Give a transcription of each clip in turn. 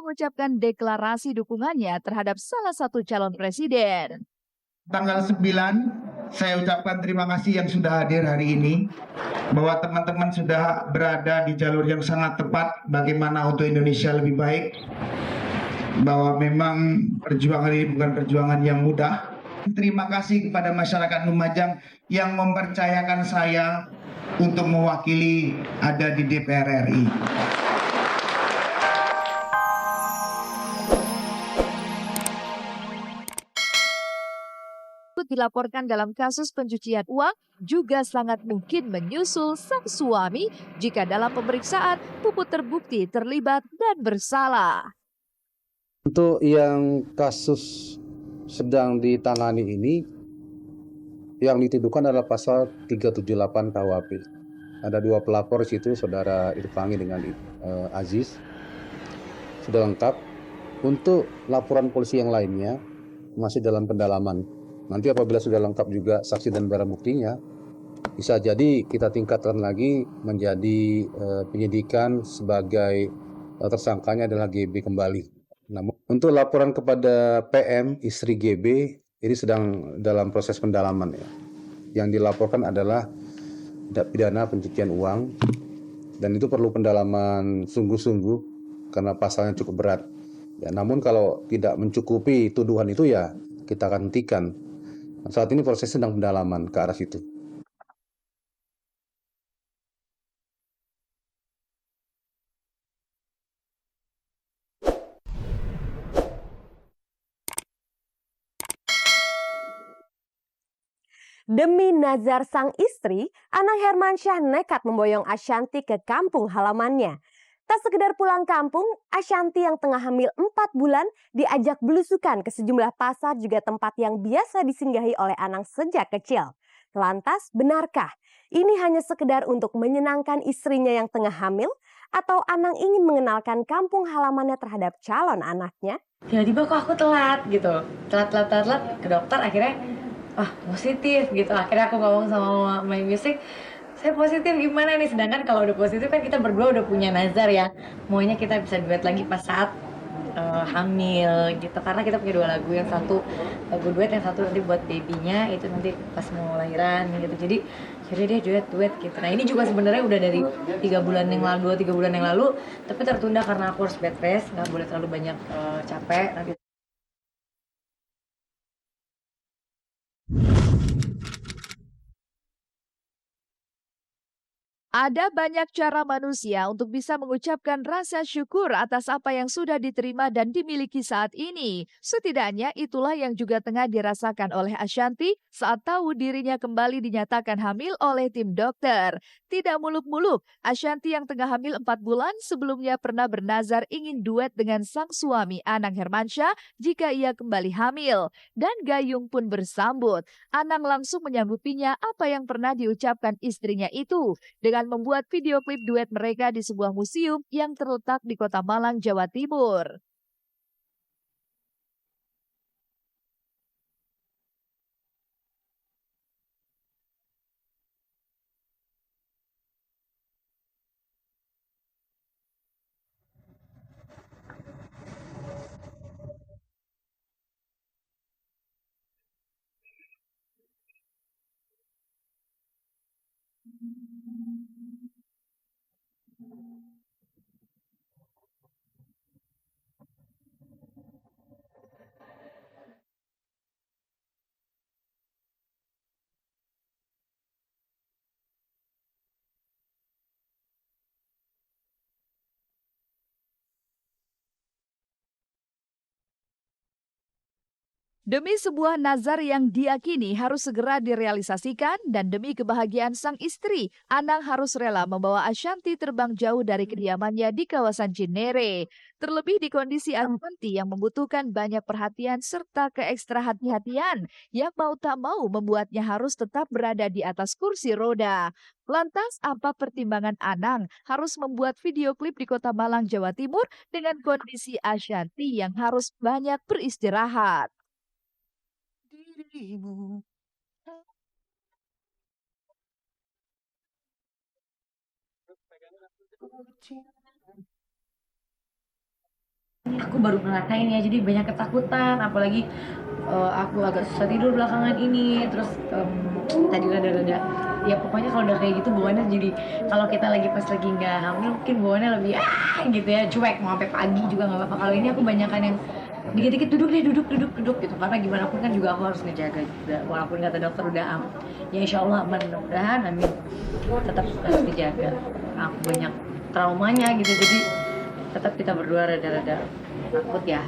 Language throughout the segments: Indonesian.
mengucapkan deklarasi dukungannya terhadap salah satu calon presiden. Tanggal 9, saya ucapkan terima kasih yang sudah hadir hari ini, bahwa teman-teman sudah berada di jalur yang sangat tepat bagaimana untuk Indonesia lebih baik, bahwa memang perjuangan ini bukan perjuangan yang mudah. Terima kasih kepada masyarakat Lumajang yang mempercayakan saya untuk mewakili ada di DPR RI. Dilaporkan dalam kasus pencucian uang juga sangat mungkin menyusul sang suami jika dalam pemeriksaan Puput terbukti terlibat dan bersalah. Untuk yang kasus sedang ditangani ini, yang dituduhkan adalah pasal 378 KUHP. Ada 2 pelapor di situ, Saudara Irfangi dengan Aziz. Sudah lengkap. Untuk laporan polisi yang lainnya masih dalam pendalaman. Nanti apabila sudah lengkap juga saksi dan barang buktinya, bisa jadi kita tingkatkan lagi menjadi penyidikan sebagai tersangkanya adalah GB kembali. Namun untuk laporan kepada PM istri GB ini sedang dalam proses pendalaman ya. Yang dilaporkan adalah tindak pidana pencucian uang dan itu perlu pendalaman sungguh-sungguh karena pasalnya cukup berat. Ya, namun kalau tidak mencukupi tuduhan itu ya kita akan hentikan. Saat ini proses sedang pendalaman ke arah situ. Demi nazar sang istri, Anang Hermansyah nekat memboyong Ashanty ke kampung halamannya. Tak sekedar pulang kampung, Ashanty yang tengah hamil 4 bulan diajak belusukan ke sejumlah pasar juga tempat yang biasa disinggahi oleh Anang sejak kecil. Lantas, benarkah ini hanya sekedar untuk menyenangkan istrinya yang tengah hamil? Atau Anang ingin mengenalkan kampung halamannya terhadap calon anaknya? Tiba-tiba kok aku telat gitu, telat ke dokter, akhirnya positif gitu. Akhirnya aku ngomong sama My Music, saya positif gimana nih, sedangkan kalau udah positif kan kita berdua udah punya nazar ya, maunya kita bisa duet lagi pas saat hamil gitu, karena kita punya 2 lagu, yang satu lagu duet, yang satu nanti buat babynya itu nanti pas mau lahiran gitu. Jadi akhirnya dia duet gitu. Nah ini juga sebenarnya udah dari 3 bulan yang lalu, tapi tertunda karena aku harus bed rest, nggak boleh terlalu banyak capek nanti. Ada banyak cara manusia untuk bisa mengucapkan rasa syukur atas apa yang sudah diterima dan dimiliki saat ini. Setidaknya itulah yang juga tengah dirasakan oleh Ashanty saat tahu dirinya kembali dinyatakan hamil oleh tim dokter. Tidak muluk-muluk, Ashanty yang tengah hamil 4 bulan sebelumnya pernah bernazar ingin duet dengan sang suami Anang Hermansyah jika ia kembali hamil. Dan gayung pun bersambut. Anang langsung menyanggupinya apa yang pernah diucapkan istrinya itu dengan membuat video klip duet mereka di sebuah museum yang terletak di Kota Malang, Jawa Timur. Demi sebuah nazar yang diakini harus segera direalisasikan dan demi kebahagiaan sang istri, Anang harus rela membawa Ashanty terbang jauh dari kediamannya di kawasan Cinere. Terlebih di kondisi Ashanty yang membutuhkan banyak perhatian serta keekstra hati-hatian yang mau tak mau membuatnya harus tetap berada di atas kursi roda. Lantas apa pertimbangan Anang harus membuat video klip di Kota Malang, Jawa Timur dengan kondisi Ashanty yang harus banyak beristirahat? Dirimu. aku baru ngerasain ya, jadi banyak ketakutan, apalagi aku agak susah tidur belakangan ini, terus tadi rada-rada ya pokoknya kalau udah kayak gitu bawaannya jadi kalau kita lagi pas lagi nggak hamil mungkin bawaannya lebih gitu ya, cuek mau sampai pagi juga nggak apa-apa. Kalau ini aku banyakan yang dikit-dikit duduk deh, duduk gitu, karena gimana pun kan juga aku harus ngejaga juga, walaupun kata dokter udah ya insya Allah aman, mudah-mudahan, amin, tetap harus dijaga. Aku banyak traumanya gitu, jadi tetap kita berdua rada-rada takut ya.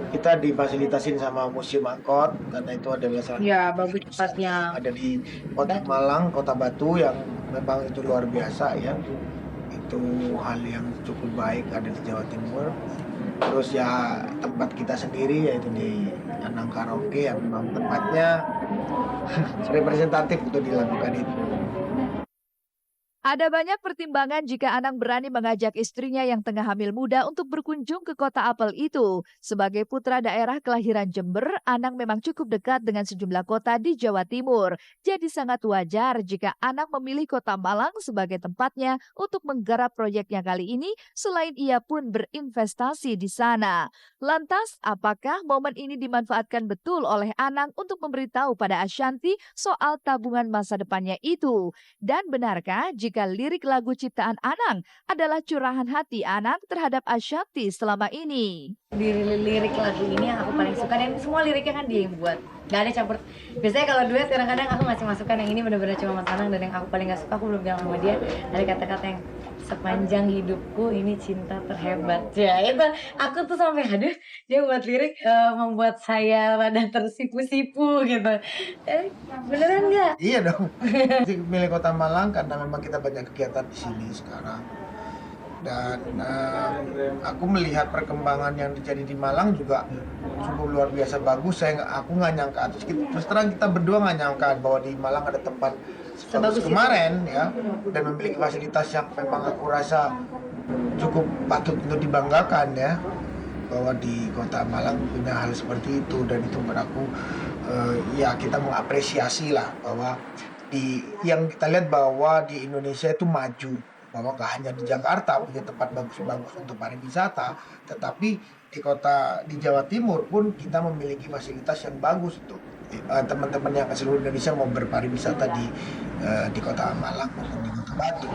Kita difasilitasin sama Museum Angkot karena itu adalah salah Ya bagus tempatnya. ada di Kota Malang, Kota Batu yang memang itu luar biasa ya. Itu hal yang cukup baik ada di Jawa Timur. Terus ya tempat kita sendiri yaitu di Anang Karaoke yang memang tempatnya representatif untuk dilakukan itu. Ada banyak pertimbangan jika Anang berani mengajak istrinya yang tengah hamil muda untuk berkunjung ke kota apel itu. Sebagai putra daerah kelahiran Jember, Anang memang cukup dekat dengan sejumlah kota di Jawa Timur. Jadi sangat wajar jika Anang memilih kota Malang sebagai tempatnya untuk menggarap proyeknya kali ini, selain ia pun berinvestasi di sana. Lantas, apakah momen ini dimanfaatkan betul oleh Anang untuk memberitahu pada Ashanty soal tabungan masa depannya itu? Dan benarkah jika lirik lagu ciptaan Anang adalah curahan hati Anang terhadap Ashanty selama ini? Di lirik lagu ini yang aku paling suka, dan semua liriknya kan dia yang buat, gak ada campur. Biasanya kalau duet kadang-kadang aku ngasih masukan, yang ini benar-benar cuma Mas Anang, dan yang aku paling gak suka, aku belum bilang sama dia, ada kata-kata yang sepanjang hidupku ini cinta terhebat. Ya itu aku tuh sampai aduh, dia buat lirik membuat saya rada tersipu-sipu gitu. Beneran nggak? Iya dong. Milih Kota Malang karena memang kita banyak kegiatan di sini sekarang. Dan aku melihat perkembangan yang terjadi di Malang juga cukup luar biasa bagus. Aku nggak nyangka, terus terang kita berdua nggak nyangka bahwa di Malang ada tempat sebagus kemarin ya, dan memiliki fasilitas yang memang aku rasa cukup patut untuk dibanggakan ya, bahwa di Kota Malang punya hal seperti itu. Dan itu menurut aku ya kita mengapresiasi lah bahwa yang kita lihat bahwa di Indonesia itu maju, bahwa gak hanya di Jakarta punya tempat bagus-bagus untuk pariwisata, tetapi di Jawa Timur pun kita memiliki fasilitas yang bagus untuk teman-teman yang ke seluruh Indonesia mau berpariwisata di Kota Malang maupun di Kota Batu.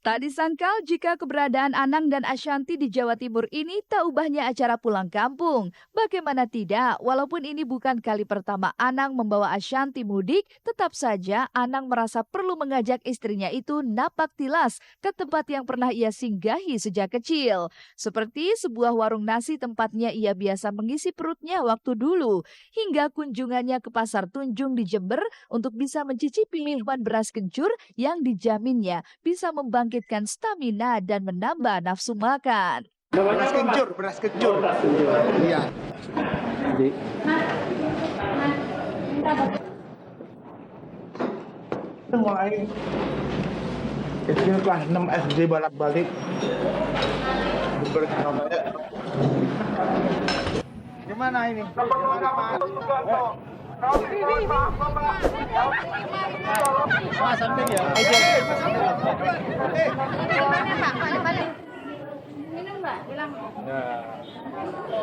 Tak disangkal jika keberadaan Anang dan Ashanty di Jawa Timur ini tak ubahnya acara pulang kampung. Bagaimana tidak, walaupun ini bukan kali pertama Anang membawa Ashanty mudik, tetap saja Anang merasa perlu mengajak istrinya itu napak tilas ke tempat yang pernah ia singgahi sejak kecil. Seperti sebuah warung nasi tempatnya ia biasa mengisi perutnya waktu dulu, hingga kunjungannya ke Pasar Tunjung di Jember untuk bisa mencicipi minuman beras kencur yang dijaminnya bisa membangkitkan stamina dan menambah nafsu makan. Beras kencur. Iya. Mulai kecil kelas 6 SD balik-balik. Gimana ini?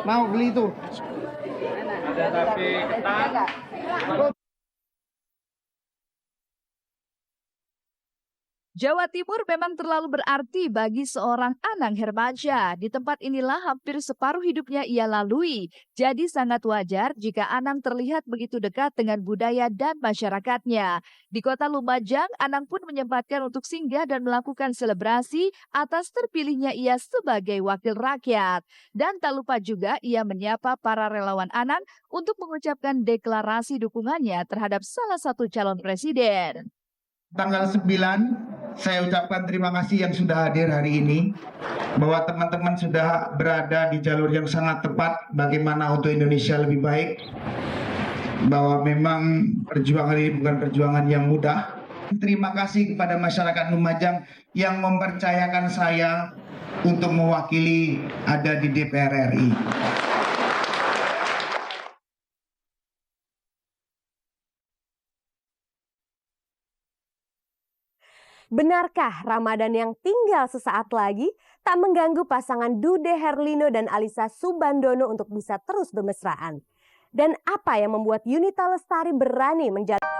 Mau beli itu? Ada tapi ketan. Jawa Timur memang terlalu berarti bagi seorang Anang Hermansyah. Di tempat inilah hampir separuh hidupnya ia lalui. Jadi sangat wajar jika Anang terlihat begitu dekat dengan budaya dan masyarakatnya. Di kota Lumajang, Anang pun menyempatkan untuk singgah dan melakukan selebrasi atas terpilihnya ia sebagai wakil rakyat. Dan tak lupa juga ia menyapa para relawan Anang untuk mengucapkan deklarasi dukungannya terhadap salah satu calon presiden. Tanggal 9, saya ucapkan terima kasih yang sudah hadir hari ini, bahwa teman-teman sudah berada di jalur yang sangat tepat bagaimana untuk Indonesia lebih baik, bahwa memang perjuangan ini bukan perjuangan yang mudah. Terima kasih kepada masyarakat Lumajang yang mempercayakan saya untuk mewakili ada di DPR RI. Benarkah Ramadan yang tinggal sesaat lagi tak mengganggu pasangan Dude Herlino dan Alyssa Subandono untuk bisa terus bermesraan? Dan apa yang membuat Yunita Lestari berani menjalani